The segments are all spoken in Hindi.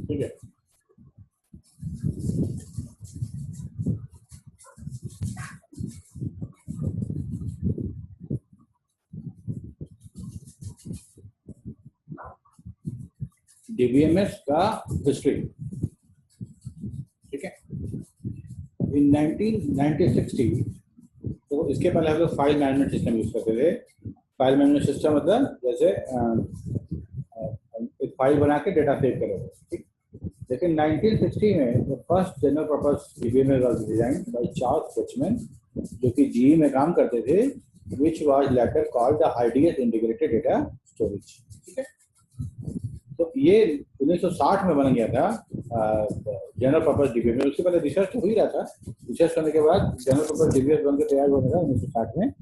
ठीक है। डीबीएमएस का हिस्ट्री, ठीक है। इन 1960 तो इसके पहले हम लोग फाइल मैनेजमेंट सिस्टम यूज करते थे। फाइल मैनेजमेंट सिस्टम मतलब जैसे एक फाइल बना के डेटा सेव करोगे, ठीक। लेकिन 1960 में the first general purpose DBMS was designed by Charles Fishman, जो कि जीई में काम करते थे, which was later called the IDS integrated data storage, ठीक है। तो ये 1960 में बन गया था जनरल पर्पस डीबीएमएस। उससे पहले रिसर्च हो ही रहा था, रिसर्च करने के बाद जनरल पर्पस डीबीएमएस बनकर तैयार हुआ था 1960 में।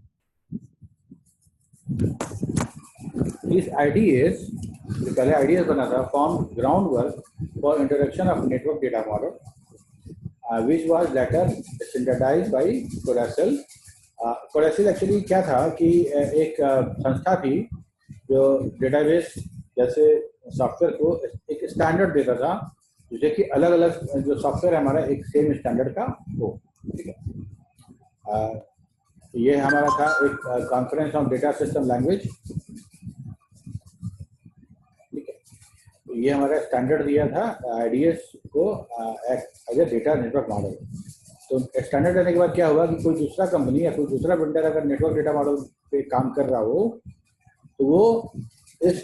इस आईडीएस, पहले आईडीएस बना था, form ground work for introduction of network data model which was later standardised by CODASYL. CODASYL actually क्या था कि एक संस्था थी जो डेटाबेस जैसे सॉफ्टवेयर को एक स्टैंडर्ड देता था, जैसे कि अलग अलग जो सॉफ्टवेयर है हमारा एक सेम स्टैंडर्ड का हो, ठीक है। ये हमारा था एक conference on data system language, ठीक है। तो ये हमारा स्टैंडर्ड दिया था आईडीएस को as a data network model. तो स्टैंडर्ड देने के बाद क्या हुआ कि कोई दूसरा कंपनी या कोई दूसरा वेंडर अगर नेटवर्क डेटा मॉडल पे काम कर रहा हो तो वो इस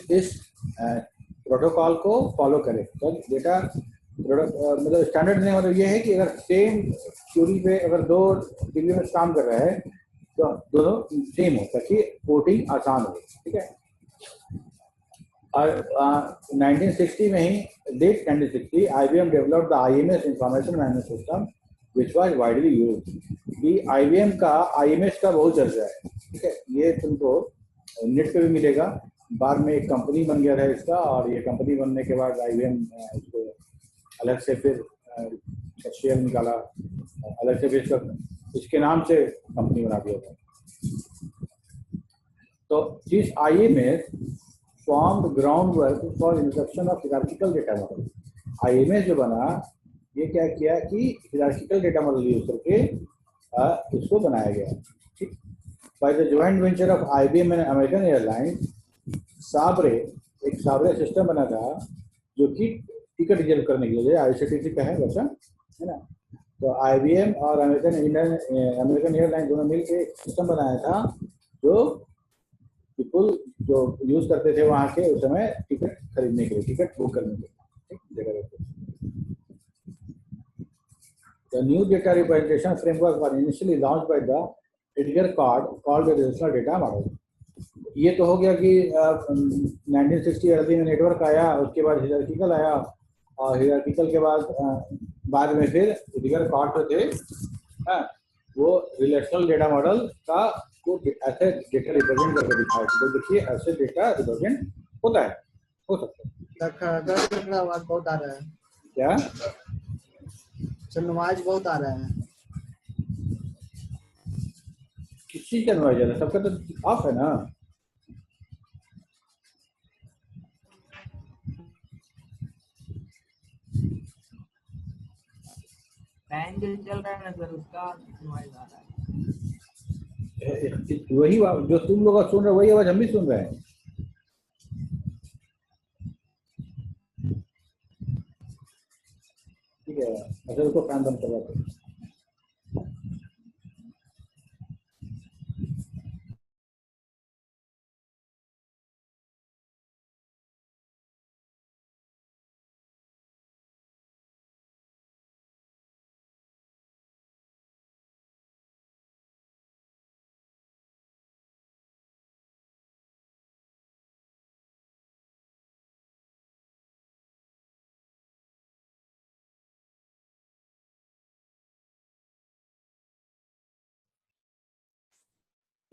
प्रोटोकॉल को फॉलो करे। तो डेटा मतलब स्टैंडर्ड देने का मतलब ये है कि अगर सेम क्यूरी पे अगर दो डीबीएमएस काम कर रहा है तो दोनों सेम हो ताकि पोर्टिंग आसान हो, ठीक है। और 1960 में ही late 1960 IBM developed the IMS information management system which was widely used. ये IBM का IMS का बहुत चर्चा है, ठीक है। ये तुमको नेट पे भी मिलेगा। बाद में एक कंपनी बन गया था इसका, और ये कंपनी बनने के बाद IBM इसको अलग से फिर शेयर निकाला, अलग से फिर इसके नाम से कंपनी बना दिया था। तो this IMS formed groundwork for introduction of hierarchical data model। IMS जो बना ये क्या किया कि hierarchical data model यूज करके इसको बनाया गया, ठीक। By the joint venture of IBM and American Airlines, साबरे एक साबरे सिस्टम बना था जो कि टिकट रिजर्व करने के लिए ICTC का है वैसा, है ना। तो IBM और अमेरिकन एयरलाइन दोनों मिलकर एक सिस्टम बनाया था जो पीपल जो यूज करते थे वहां के उस समय टिकट खरीदने के लिए, टिकट बुक करने के लिए, ठीक। The new data representation framework was initially launched by the Edgar Card called the relational data model। ये तो हो गया कि 1960 अर्ली में नेटवर्क आया, उसके बाद हियरार्किकल आया, और हियरार्किकल के बाद में फिर एडगर कार्ड जो थे वो रिलेशनल डेटा मॉडल का को ऐसे डेटा रिप्रेजेंट करके दिखाया। तो देखिए ऐसे डेटा रिप्रेजेंट होता है, हो सकता है। आवाज बहुत आ रहा है, क्या नॉइज बहुत आ रहा है। किस चीज का नॉइज आ रहा है? सबका तो ऑफ है ना। फैन जो चल रहा है ना सर, उसका नॉइज आ रहा है। वही जो तुम लोग सुन रहे हो वही आवाज हम भी सुन रहे हैं। ठीक है, अच्छा उसको फैन बंद करवा दो।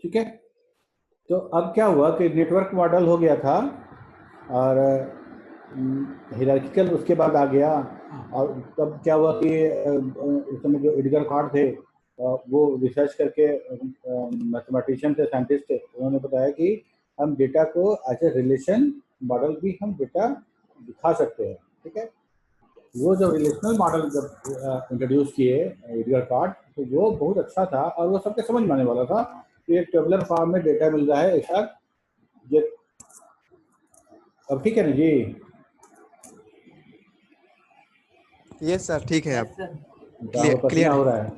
ठीक है, तो अब क्या हुआ कि नेटवर्क मॉडल हो गया था और हियरार्किकल उसके बाद आ गया। और तब क्या हुआ कि उस समय जो एडगर कार्ड थे वो रिसर्च करके मैथमेटिशियन थे, साइंटिस्ट थे, उन्होंने बताया कि हम डेटा को एज ए रिलेशन मॉडल भी हम डेटा दिखा सकते हैं, ठीक है। वो जब रिलेशनल मॉडल जब इंट्रोड्यूस किए एडगर कार्ड, तो वो बहुत अच्छा था और वो सबके समझ में आने वाला था कि एक टेबुलर फॉर्म में डेटा मिल रहा है एक साथ। ये अब ठीक है ना जी? यस सर, ठीक है। यस अब सर। आपको पसीना क्लियर हो है। रहा है?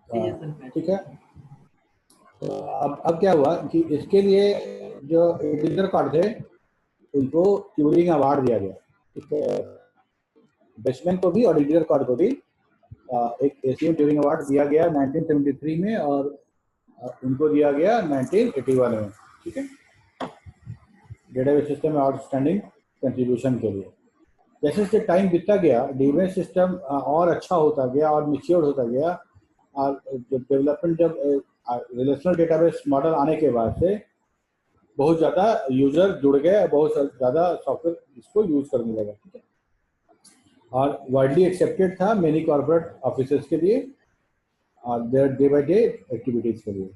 सही है सर। ठीक है। तो अब क्या हुआ कि इसके लिए जो एडिटर कार्ड थे उनको ट्यूरिंग अवार्ड दिया गया, बेसमैन को भी और एडिटर कार्ड को भी एक एशियन ट्यूरिंग अवार्ड दिया गया 1973 में, और उनको दिया गया 1981 में। ठीक है, डेटाबेस सिस्टम में आउटस्टैंडिंग कंट्रीब्यूशन के लिए। जैसे जैसे टाइम बीतता गया, डेटाबेस सिस्टम और अच्छा होता गया और मैच्योर होता गया, और जब डेवलपमेंट, जब रिलेशनल डेटाबेस मॉडल आने के बाद से बहुत ज़्यादा यूजर जुड़ गए, बहुत ज़्यादा सॉफ्टवेयर इसको यूज करने लगा। ठीक है, और वाइडली एक्सेप्टेड था मेनी कॉर्पोरेट ऑफिसेस के लिए और their day by day activities के लिए।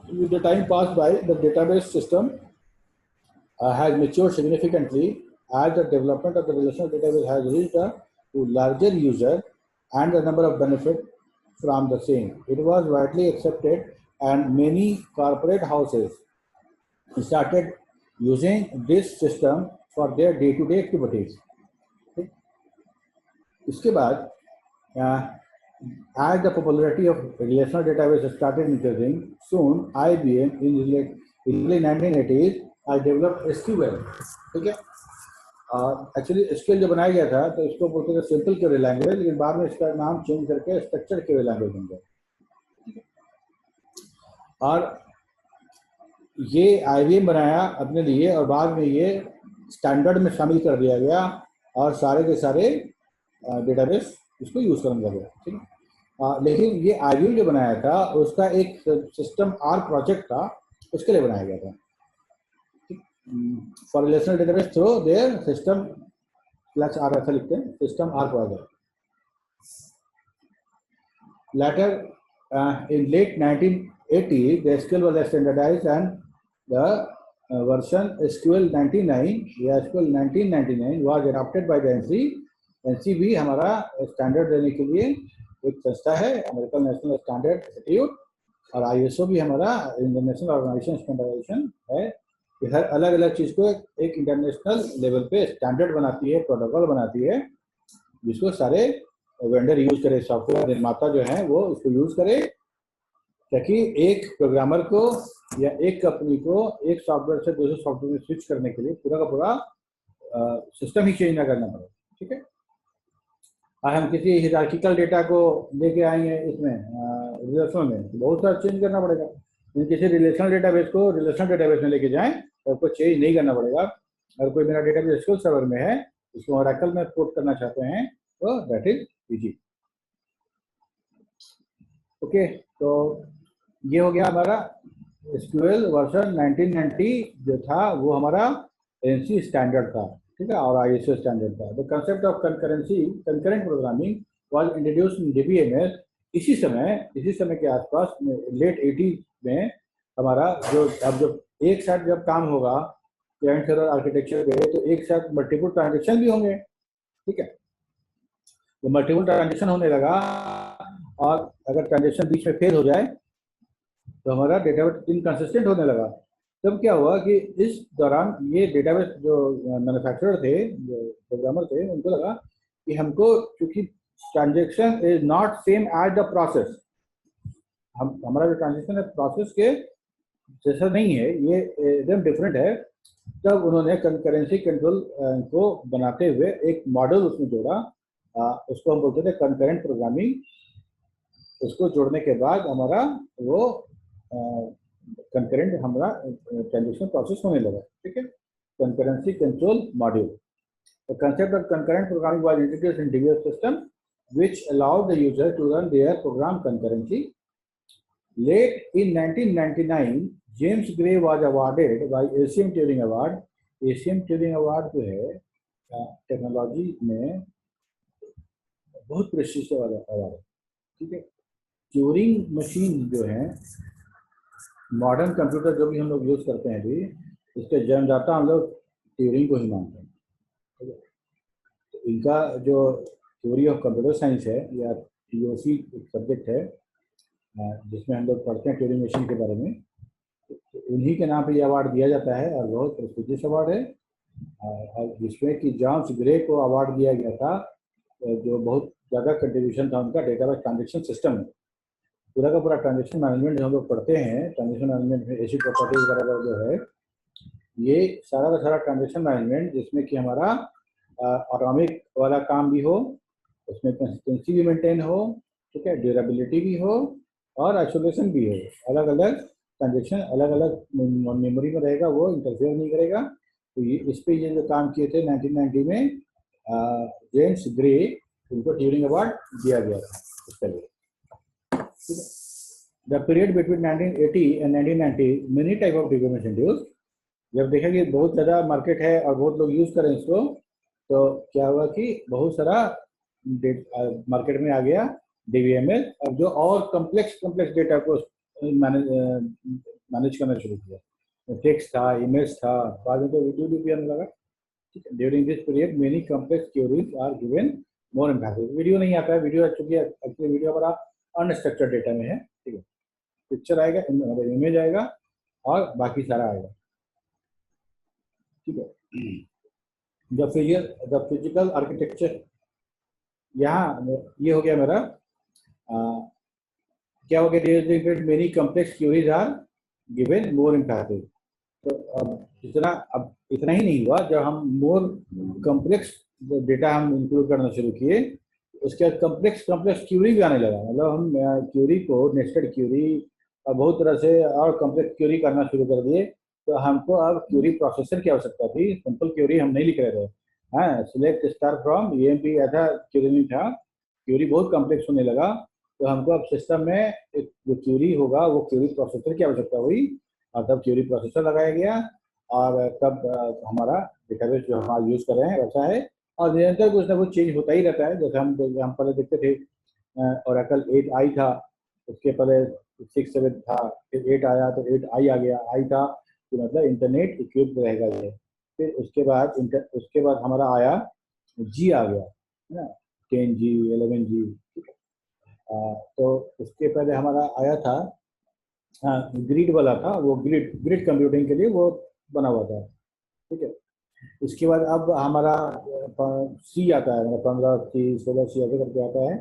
With the time passed by, the database system has matured significantly as the development of the relational database has reached a to larger user and the number of benefit from the same. It was widely accepted and many corporate houses started using this system for their day-to-day activities. इसके बाद as the popularity of relational database started increasing, soon IBM in early 1980s I developed SQL. ठीक है, एक्चुअली SQL जो बनाया गया था तो इसको बोलते थे सिंपल क्वेरी लैंग्वेज, लेकिन बाद में इसका नाम चेंज करके स्ट्रक्चर्ड क्वेरी लैंग्वेज बन गया। और ये IBM बनाया अपने लिए और बाद में ये स्टैंडर्ड में शामिल कर दिया गया और सारे के सारे डेटाबेस इसको यूज करने लगे। ठीक है, लेकिन ये IBM जो बनाया था उसका एक सिस्टम आर प्रोजेक्ट था, उसके लिए बनाया गया था। For relational database through their system plus R, ऐसा लिखते हैं, system R project. Later, in late 1980, the SQL was standardized and the version SQL 99 या SQL 1999 was adopted by the NC. NC भी हमारा स्टैंडर्ड देने के लिए एक संस्था है, अमेरिकन नेशनल स्टैंडर्ड इंस्टीट्यूट, और ISO भी हमारा इंटरनेशनल ऑर्गेनाइजेशन स्टैंडर्डाइजेशन है। कि हर अलग अलग चीज़ को एक इंटरनेशनल लेवल पे स्टैंडर्ड बनाती है, प्रोटोकॉल बनाती है, जिसको सारे वेंडर यूज करे, सॉफ्टवेयर निर्माता जो है वो उसको यूज करे, ताकि एक प्रोग्रामर को या एक कंपनी को एक सॉफ्टवेयर से दूसरे सॉफ्टवेयर में स्विच करने के लिए पूरा का पूरा सिस्टम ही चेंज ना करना पड़े। ठीक है, हम किसी हिरार्किकल डेटा को लेके आएंगे इसमें रिलेशनल में, बहुत सारा चेंज करना पड़ेगा। लेकिन किसी रिलेशनल डेटाबेस को रिलेशनल डेटाबेस में लेके जाएं तो आपको चेंज नहीं करना पड़ेगा। अगर कोई मेरा डेटाबेस एसक्यूएल सर्वर में है, उसको ओरेकल में पोर्ट करना चाहते हैं तो दैट इज इजी। ओके, तो ये हो गया हमारा एसक्यूएल वर्जन 1990 जो था वो हमारा एनसी स्टैंडर्ड था। ठीक है, और ISO स्टैंडर्ड था। The concept of concurrent programming was introduced in DBMS। इसी समय के आसपास लेट 80 में हमारा जो अब जब एक साथ जब काम होगा क्लाइंट सर्वर आर्किटेक्चर पे, तो एक साथ मल्टीपल ट्रांजेक्शन भी होंगे। ठीक है, तो मल्टीपल ट्रांजेक्शन होने लगा, और अगर ट्रांजेक्शन बीच में फेल हो जाए तो हमारा डेटाबेस इनकंसिस्टेंट होने लगा। तब क्या हुआ कि इस दौरान ये डेटाबेस जो मैन्युफैक्चरर थे, जो प्रोग्रामर थे, उनको लगा कि हमको, क्योंकि transaction is not same as the process, हमारा जो ट्रांजेक्शन है प्रोसेस के जैसा नहीं है, ये एकदम डिफरेंट है। तब उन्होंने कंकरेंसी कंट्रोल को बनाते हुए एक मॉडल उसमें जोड़ा, उसको हम बोलते थे कंकरेंट प्रोग्रामिंग। उसको जोड़ने के बाद हमारा वो कंकरेंट हमारा ट्रांजेक्शन प्रोसेस होने लगा। ठीक है, concurrency control module. The concept of concurrent programming was introduced in DBMS system which allowed the user to run their program concurrently. Late in 1999, James Gray was awarded by ASIAN Turing Award. ASIAN Turing Award जो है टेक्नोलॉजी में बहुत प्रेस्टीजियस अवार्ड है। ठीक है, ट्यूरिंग मशीन जो है, मॉडर्न कंप्यूटर जो भी हम लोग यूज करते हैं अभी, इसके जन्मदाता हम लोग ट्यूरिंग को ही मानते हैं। ठीक है, तो इनका जो थ्योरी ऑफ कंप्यूटर साइंस है या टीओसी सब्जेक्ट है जिसमें हम लोग पढ़ते हैं ट्यूरिंग मशीन के बारे में, तो उन्हीं के नाम पे ये अवार्ड दिया जाता है और बहुत प्रेस्टिजियस अवार्ड है। जिसमें कि जॉन्स ग्रे को अवार्ड दिया गया था, जो बहुत ज़्यादा कंट्रीब्यूशन था उनका डेटाबेस ट्रांजेक्शन सिस्टम में। पूरा का पूरा ट्रांजेक्शन मैनेजमेंट जो हम लोग पढ़ते हैं, ट्रांजेक्शन मैनेजमेंट में एसी प्रॉपर्टी वगैरह जो है, ये सारा का सारा ट्रांजेक्शन मैनेजमेंट जिसमें कि हमारा ऑटोमिक वाला काम भी हो, उसमें कंसिस्टेंसी भी मेंटेन हो, ठीक है, ड्यूरेबिलिटी भी हो और आइसोलेशन भी हो। अलग अलग ट्रांजेक्शन अलग अलग मेमोरी में रहेगा, वो इंटरफेयर नहीं करेगा। तो ये इस पे ये जो काम किए थे 1990 में जेम्स ग्रे, उनको ट्यूरिंग अवार्ड दिया गया था इसके लिए। The period between 1980 and 1990 many type of data base introduced. जब देखा कि बहुत ज़्यादा मार्केट है और बहुत लोग यूज़ करें इसको, तो क्या हुआ कि बहुत सारा मार्केट में आ गया DBMS, और जो और कम्प्लेक्स डेटा को मैनेज करना शुरू किया। टेक्स्ट था, इमेज था, बाद में तो वीडियो भी आने लगा। During this period many complex queries are given more emphasis. Video नहीं आता है, वीडियो चूंकि एक्चुअली वीडियो हमारा अनस्ट्रक्चर्ड डेटा में है, ठीक है, पिक्चर आएगा, इमेज आएगा और बाकी सारा आएगा, ठीक है। द फिजिकल आर्किटेक्चर, यहाँ ये हो गया मेरा क्या हो गया, many complex queries are given more emphasis. तो अब इतना ही नहीं हुआ, जब हम मोर कम्प्लेक्स डेटा हम इंक्लूड करना शुरू किए, उसके बाद कम्प्लेक्स क्यूरी भी आने लगा। मतलब हम क्यूरी को नेस्टेड क्यूरी और बहुत तरह से और कम्प्लेक्स क्यूरी करना शुरू कर दिए। तो हमको अब क्यूरी प्रोसेसर की आवश्यकता थी, सिंपल क्यूरी हम नहीं लिख रहे थे। हाँ, सिलेक्ट स्टार फ्रॉम EMP ऐसा क्यूरी नहीं था, क्यूरी बहुत कम्प्लेक्स होने लगा। तो हमको अब सिस्टम में एक जो क्यूरी होगा वो क्यूरी प्रोसेसर की आवश्यकता हुई, और तब क्यूरी प्रोसेसर लगाया गया, और तब हमारा डेटाबेस जो हम यूज़ कर रहे हैं वैसा है। और निरंतर कुछ ना कुछ चेंज होता ही रहता है। जैसे हम पहले देखते थे ओरेकल 8i था, उसके पहले 6, 7 था, फिर 8 आया तो 8i आ गया। आई था कि मतलब इंटरनेट इक्विप्ड रहेगा ये। फिर उसके बाद हमारा आया G आ गया, है ना, 10G 11G, ठीक है। तो उसके पहले हमारा आया था ग्रिड वाला था, वो ग्रिड कंप्यूटिंग के लिए वो बना हुआ था, ठीक है। उसके बाद अब हमारा C आता है, हमारा 15C 16C ऐसे करके आता है,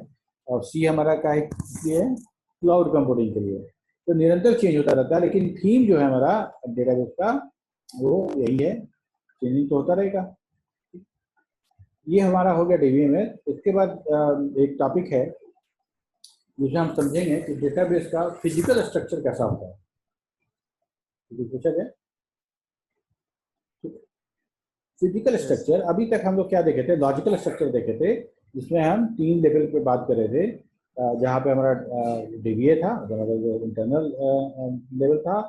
और C हमारा का है क्लाउड कंप्यूटिंग के लिए। तो निरंतर चेंज होता रहता है, लेकिन थीम जो है हमारा डेटाबेस का वो यही है, चेंजिंग तो होता रहेगा। ये हमारा हो गया DBMS। इसके बाद एक टॉपिक है जिसे हम समझेंगे कि डेटाबेस का फिजिकल स्ट्रक्चर कैसा होता है। पूछा गया फिजिकल स्ट्रक्चर। अभी तक हम लोग क्या देखे थे, लॉजिकल स्ट्रक्चर देखे थे, जिसमें हम 3 लेवल पे बात कर रहे थे। जहाँ पे हमारा DBA था, जो इंटरनल लेवल था,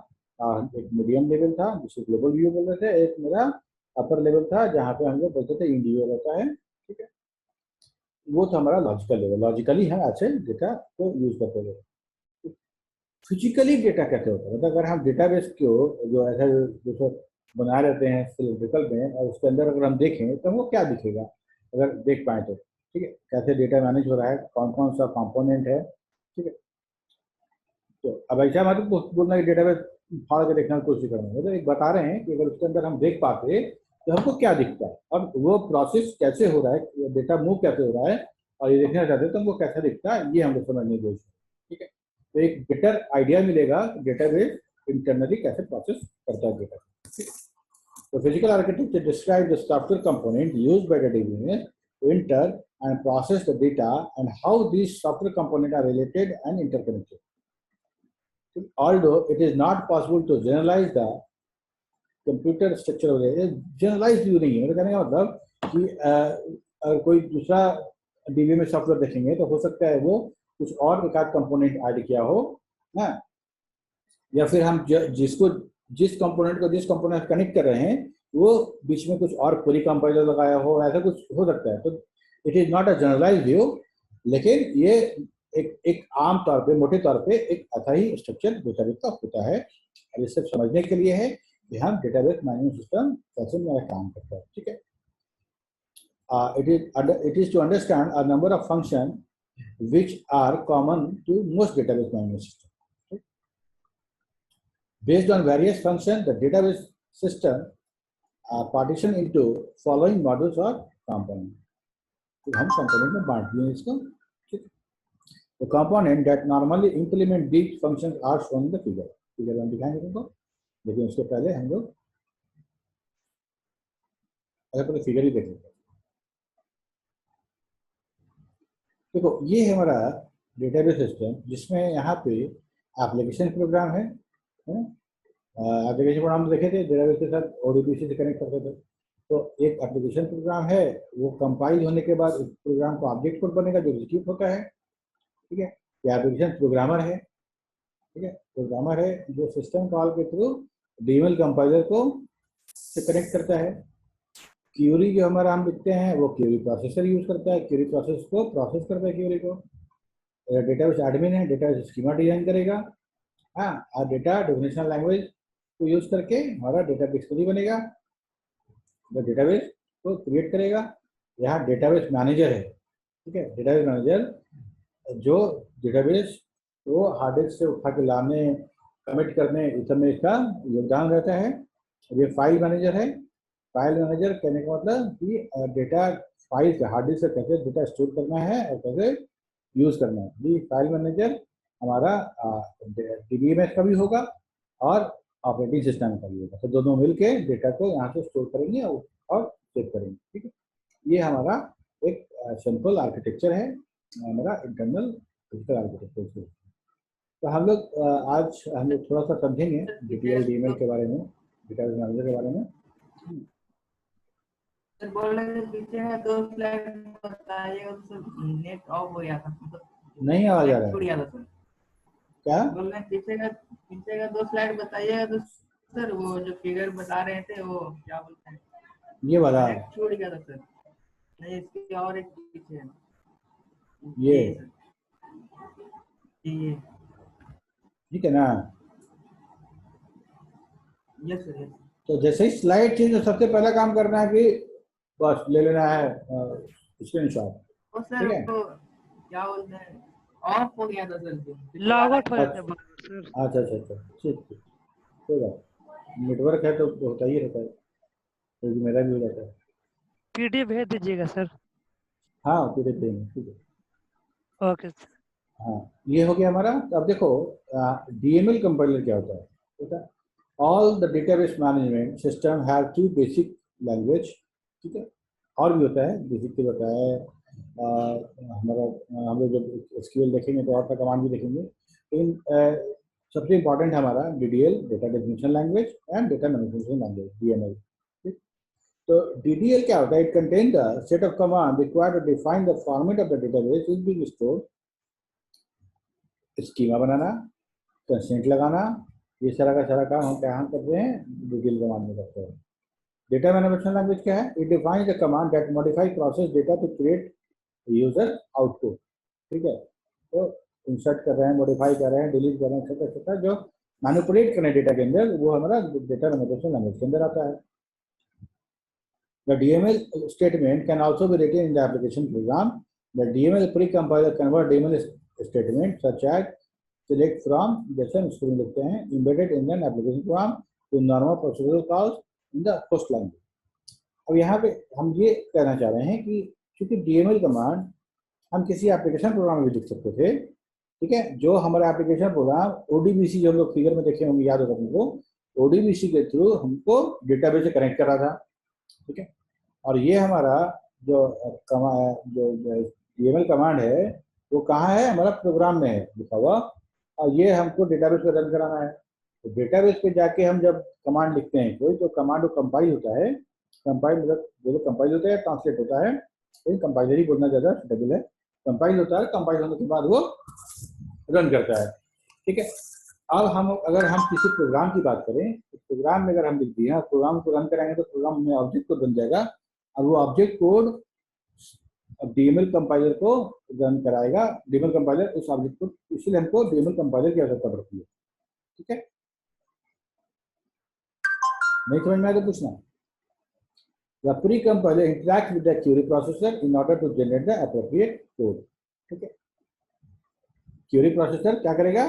एक मीडियम लेवल था जिसे ग्लोबल व्यू बोल रहे थे, एक मेरा अपर लेवल था जहाँ पे हम लोग बोलते थे इंडिविजुअल होता है, ठीक है। वो था हमारा लॉजिकल लेवल, लॉजिकली हम ऐसे डेटा को यूज करते थे। फिजिकली डेटा कैसे होता है, मतलब अगर हम डेटाबेस को जो ऐसा जैसे बनाए रहते हैं सिलिंड्रिकल में, और उसके अंदर अगर हम देखें तो वो क्या दिखेगा, अगर देख पाए तो, ठीक है, कैसे डेटा मैनेज हो रहा है, कौन कौन सा कंपोनेंट है, ठीक है। तो अब ऐसा मतलब बोलना कि डेटाबेस फाड़ के देखने की कोशिश करना, तो एक बता रहे हैं कि अगर उसके अंदर हम देख पाते तो हमको क्या दिखता है, अब वो प्रोसेस कैसे हो रहा है, डेटा मूव कैसे हो रहा है, और ये देखना चाहते हैं तो हमको कैसा दिखता है, ये हम लोग समझने की कोशिश, ठीक है। तो एक बेटर आइडिया मिलेगा डेटाबेस इंटरनली कैसे प्रोसेस करता है data. The physical architecture describes the structural component used by the DBMS to enter and process the data and how these structural components are related and interconnected. Although it is not possible to generalize the computer structure of the generalized view नहीं है, मेरे कहने का मतलब कि अगर कोई दूसरा DBMS सॉफ्टवेयर देखेंगे तो हो सकता है वो कुछ और एक आध कंपोनेंट ऐड किया हो ना, या फिर हम जिस कंपोनेंट कनेक्ट कर रहे हैं वो बीच में कुछ और क्वेरी कंपाइलर लगाया हो, ऐसा कुछ हो सकता है। तो it is not a generalized view, लेकिन ये एक आम तौर पे, मोटे तौर पे एक ऐसा ही स्ट्रक्चर डेटाबेस का होता है। और ये सब समझने के लिए है यहाँ डेटाबेस मैनेजमेंट सिस्टम कैसे मेरा काम करता है, ठीक है। It is to understand a number of functions which are common to most database management systems. Okay? Based on various functions, the database system are partitioned into following modules or components. तो हम component में बांट दिए इसको, ठीक है। The component that normally implement these functions are shown in the figure. Figure में दिखाएंगे तुमको, लेकिन उसके पहले हम लोग पहले फिगर ही देख लेते हैं। देखो ये है हमारा डेटाबेस सिस्टम, जिसमें यहाँ पे एप्लीकेशन प्रोग्राम है। एप्लीकेशन प्रोग्राम देखे थे डेटाबेस के साथ ओडीबीसी से कनेक्ट करते थे। तो एक एप्लीकेशन प्रोग्राम है, वो कंपाइल होने के बाद उस प्रोग्राम को ऑब्जेक्ट कोड बनेगा जो एग्जीक्यूट होता है, ठीक है। ये एप्लीकेशन प्रोग्रामर है, ठीक है, प्रोग्रामर है जो सिस्टम कॉल के थ्रू डीएमएल कंपाइलर को से कनेक्ट करता है। क्यूरी जो हमारा हम लिखते हैं वो क्यूरी प्रोसेसर यूज करता है, क्यूरी प्रोसेस को प्रोसेस करता है क्यूरी को। डेटाबेस एडमिन है, डेटाबेस स्कीमा डिजाइन करेगा, हाँ, और डेटा डेफिनेशन लैंग्वेज को यूज करके हमारा डेटाबेस खुद ही बनेगा, डेटाबेस को क्रिएट करेगा। यहाँ डेटाबेस मैनेजर है, ठीक है, डेटाबेस मैनेजर जो डेटाबेस को हार्ड डिस्क से उठा के लाने, कमिट करने, इस सब में इसका योगदान रहता है। ये फाइल मैनेजर है। फाइल मैनेजर कहने का मतलब कि डेटा फाइल से हार्ड डिस्क से कैसे डेटा स्टोर करना है और कैसे यूज करना है। ये फाइल मैनेजर हमारा डीबीएमएस का भी होगा और ऑपरेटिंग सिस्टम का भी होगा। तो दोनों मिलके डेटा को यहाँ से स्टोर करेंगे और सेव करेंगे, ठीक है। ये हमारा एक सिंपल आर्किटेक्चर है, हमारा इंटरनल फिजिकल आर्किटेक्चर। तो हम लोग आज हम लोग थोड़ा सा समझेंगे डीटीएल डीएमएल के बारे में, डेटाबेस मैनेजर के बारे में। सर बोल रहे थे पीछे में 2 स्लाइड बताइएगा, तो नेट ऑफ हो गया था, मतलब नहीं आवाज आ रहा है छूट गया था सर। क्या? बोल रहे पीछे का 2 स्लाइड बताइएगा तो सर, वो जो फिगर बता रहे थे वो क्या बोलते हैं, ये वाला छूट गया था सर। नहीं, इसकी और एक पीछे है ये, ठीक है ना। Yes sir, yes. तो जैसे ही स्लाइड चेंज, तो सबसे पहला काम करना है कि बस ले लेना है स्क्रीनशॉट, वो सर ठीक है। वो क्या बोलते हैं, ऑफ हो गया था सर, लॉग आउट हो जाता है अच्छा अच्छा अच्छा, ठीक ठीक, कोई बात, नेटवर्क है तो होता ही रहता है, तो मेरा भी हो जाता है। पीडीएफ भेज दीजिएगा सर। हाँ पूरे पेन, ठीक है। Okay sir. हाँ ये हो गया हमारा। तो अब देखो डीएमएल कंपाइलर क्या होता है, ठीक है। All the database management system have 2 basic language, ठीक है, और भी होता है बेसिक के होता है। हमारा हम लोग जब एसक्यूएल देखेंगे तो और का कमांड भी देखेंगे, लेकिन सबसे इम्पोर्टेंट हमारा DDL, data definition language, and data management language, DML. तो डीडीएल क्या होता है? It contain the set of command required to define the format of the database is being stored. Schema बनाना, कंस्ट्रेंट लगाना, ये सारा का सारा काम हम क्या करते हैं, डीडीएल कमांड में करते हैं। डेटा मैनेजमेंट लैंग्वेज क्या है? It defines the command that modify process data to create user output, ठीक है। तो इंसर्ट कर रहे हैं, मॉडिफाई कर रहे हैं, डिलीट कर रहे हैं, एक्सेट्रा एक्सेट्रा, जो मैनिपुलेट करने डेटा के अंदर, वो हमारा डेटा मैनेजमेंट लैंग्वेज के अंदर आता है। The DML statement can also be written in the application program. The DML pre-compiler convert DML statement such as select from, जैसे हम स्क्रीन लिखते हैं, embedded in an application program to normal procedural calls in the host language. अब यहाँ पे हम ये कहना चाह रहे हैं कि क्योंकि DML कमांड हम किसी एप्लीकेशन प्रोग्राम में भी लिख सकते थे, ठीक है। जो हमारा एप्लीकेशन प्रोग्राम ODBC, जो हम लोग फिगर में देखे होंगे, याद होगा तुमको, ODBC के थ्रू हमको डेटाबेस से कनेक्ट कर रहा था, ठीक है। और ये हमारा जो डीएमएल कमांड है वो कहाँ है? हमारा प्रोग्राम में है लिखा हुआ, और ये हमको डेटाबेस पे रन कराना है। तो डेटाबेस पे जाके हम जब कमांड लिखते हैं कोई, तो कमांड कंपाइल होता है, कंपाइल मतलब जो कंपाइल होता है ट्रांसलेट होता है, लेकिन कंपाइलर ही बोलना ज़्यादा सुटेबल है। कंपाइल होता है, कंपाइल होने के बाद वो रन करता है, ठीक है। अब अगर हम किसी प्रोग्राम की बात करें, तो प्रोग्राम में अगर हम लिख दिए, प्रोग्राम को रन कराएंगे तो प्रोग्राम में ऑब्जेक्ट कोड बन जाएगा, और वो ऑब्जेक्ट कोड डीएमएल कंपाइलर को रन कराएगा। डीएमएल कंपाइलर उस ऑब्जेक्ट को, इसलिए हमको डीएमएल कंपाइलर की आवश्यकता पड़ती है, ठीक है। नहीं समझ में आया तो पूछना। The pre-compiler interact with the query processor in order to generate the appropriate code. ठीक है, क्यूरी प्रोसेसर क्या करेगा,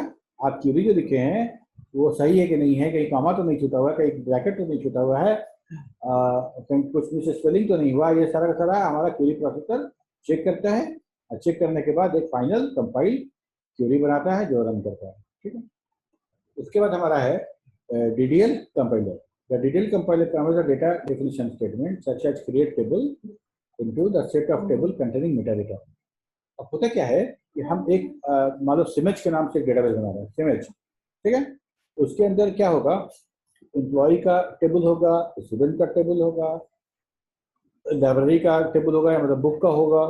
आप क्यूरी जो लिखे हैं वो सही है कि नहीं है, कहीं कॉमा तो नहीं छूटा हुआ है, कहीं ब्रैकेट तो नहीं छूटा हुआ है, कहीं कुछ मिस स्पेलिंग तो नहीं हुआ, ये सारा का सारा हमारा क्यूरी प्रोसेसर चेक करता है, और चेक करने के बाद एक फाइनल कंपाइल क्यूरी बनाता है जो रन करता है। ठीक है, उसके बाद हमारा है DDL compiler. The DDL compiler converts the data definition statement such as create table into the set of table containing metadata. अब होता क्या है कि हम एक मान लो सिमेज के नाम से एक डेटाबेस बना रहे हैं, सिमेज, ठीक है, उसके अंदर क्या होगा, एम्प्लॉय का टेबल होगा, स्टूडेंट का टेबल होगा, लाइब्रेरी का टेबल होगा, या मतलब बुक का होगा,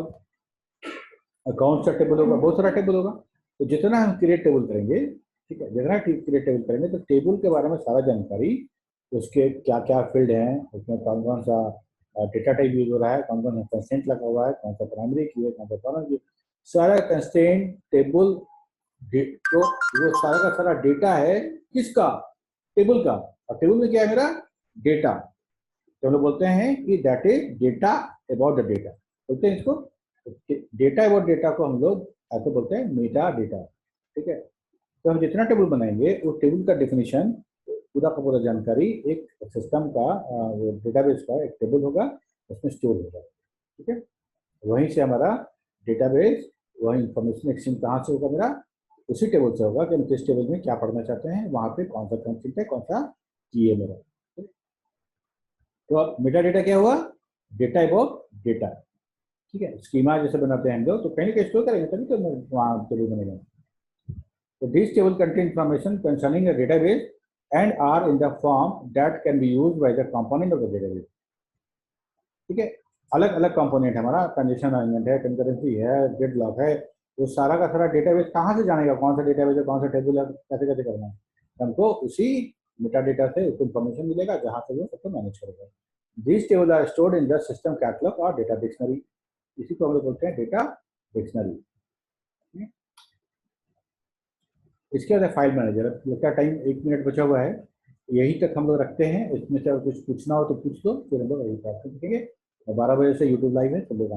अकाउंट का टेबल होगा, बहुत सारा टेबल होगा। तो जितना हम क्रिएट टेबल करेंगे, ठीक है, जितना क्रिएट टेबल करेंगे तो टेबल के बारे में सारा जानकारी, उसके क्या क्या फील्ड हैं, उसमें कौन कौन सा डेटा टाइप यूज हो रहा है, कौन कौन सा कंस्टेंट लगा हुआ है, कौन सा प्राइमरी की है, कौन सा कॉलम की, सारा कंस्टेंट टेबल, तो वो सारा का सारा डेटा है किसका, टेबल का। और टेबल में क्या है मेरा डेटा, तो हम लोग बोलते हैं कि that is data about the data, बोलते हैं इसको डेटा अबाउट डेटा को हम लोग ऐसे बोलते हैं मेटा डेटा। ठीक है, तो हम जितना टेबल बनाएंगे उस टेबल का डेफिनेशन, पूरा का पूरा जानकारी एक सिस्टम का डेटाबेस का एक टेबल होगा, उसमें स्टोर होगा। ठीक है, वहीं से हमारा डेटाबेस, वही इंफॉर्मेशन एक्सचेंज कहाँ से होगा, मेरा उसी टेबल से होगा कि हम किस टेबल में क्या पढ़ना चाहते हैं, वहाँ पे कौन सा कंसेप्ट है, कौन सा की है मेरा। तो अब मेटा डेटा क्या हुआ, डेटा अबाउट डेटा। ठीक है, स्कीमा जैसे बनाते हैं हम लोग, तो कहीं ना कहीं स्टोर करेंगे तभी तो वहाँ टेबल बनेगा। तो this table contain information concerning the database and are in the form that can be used by the component of the database. ठीक है, अलग अलग कंपोनेंट है हमारा, कंजेशन मैनेजमेंट है, कंकरेंसी है, डेडलॉक है, वो सारा का सारा डेटाबेस कहाँ से जानेगा, कौन सा डेटाबेस है, कौन सा टेबल है, कैसे कैसे करना है, हमको उसी मेटा डेटा से उसको इन्फॉर्मेशन मिलेगा जहाँ से वो सबको मैनेज करेगा। This table are stored in the system catalog और डेटा डिक्शनरी, इसी को हम लोग बोलते हैं डेटा डिक्शनरी। इसके बाद फाइल मैनेजर। लगता है टाइम 1 मिनट बचा हुआ है, यही तक हम लोग रखते हैं, इसमें से कुछ पूछना हो तो पूछ लो, फिर हम लोग देखेंगे। 12 बजे से यूट्यूब लाइव है, सब लोग